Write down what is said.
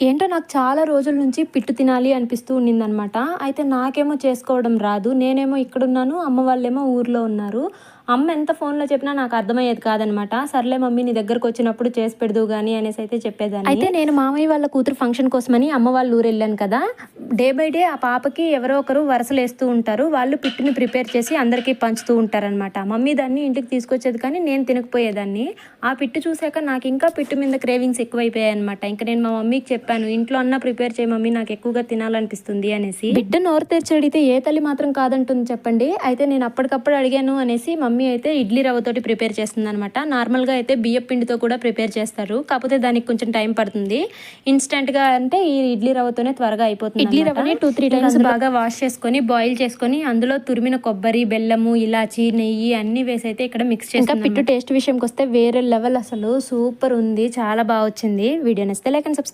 ఏంటో నాకు చాలా రోజుల నుంచి పిట్టు తినాలి అనిపిస్తూ ఉండిందనమాట. అయితే నాకేమో చేసుకోవడం రాదు. నేనేమో ఇక్కడున్నాను, అమ్మ వాళ్ళేమో ఊర్లో ఉన్నారు. అమ్మ ఎంత ఫోన్‌లో చెప్పినా నాకు అర్థమయ్యేది కాదనమాట. సర్లే మమ్మీ నీ దగ్గరకొచ్చినప్పుడు చేసి పెడుదువు గాని అనేసైతే చెప్పేదాన్ని. అయితే నేను మామయ్య వాళ్ళ కూతురు ఫంక్షన్ కోసమని అమ్మ వాళ్ళ ఊరెళ్ళాను కదా! డే బై డే ఆ పాపకి ఎవరో ఒకరు వరసలేస్తూ ఉంటారు. వాళ్ళు పిట్టుని ప్రిపేర్ చేసి అందరికీ పంచుతూ ఉంటారనమాట. మమ్మీ దాన్ని ఇంటికి తీసుకొచ్చేది కానీ నేను తినకపోయేదాన్ని. ఆ పిట్టు చూసాక నాకింకా పిట్టు మీద క్రేవింగ్స్ ఎక్కువైపోయాయనమాట. ఇంక నేను మా మమ్మీకి చెప్పాను, ఇంట్లో అన్నా ప్రిపేర్ చేయి మమ్మీ, నాకు ఎక్కువగా తినాలనిపిస్తుంది అనేసి. బిడ్డ నోరు తెరిచి అడిగితే ఏ తల్లి మాత్రం కాదంటుంది చెప్పండి. అయితే నేను అప్పటికప్పుడు అడిగాను అనేసి మమ్మీ అయితే ఇడ్లీ రవ్వతోటి ప్రిపేర్ చేస్తుందనమాట. నార్మల్‌గా అయితే బియ్యపు పిండితో కూడా ప్రిపేర్ చేస్తారు. కాకపోతే దానికి కొంచెం టైం పడుతుంది. ఇన్‌స్టంట్‌గా అంటే ఈ ఇడ్లీ రవ్వతోనే త్వరగా అయిపోతుంది. ఇడ్లీ రవ్వని 2-3 టైమ్స్ బాగా వాష్ చేసుకొని, బాయిల్ చేసుకొని, అందులో తురిమిన కొబ్బరి, బెల్లము, ఇలాచి, నెయ్యి అన్నీ వేసి అయితే ఇక్కడ మిక్స్ చేసి, ఇంకా పిట్టు టేస్ట్ విషయంకి వస్తే వేరే లెవెల్, అసలు సూపర్ ఉంది. చాలా బాగా వచ్చింది. వీడియో నచ్చితే లైక్ అండ్ సబ్స్క్రైబ్.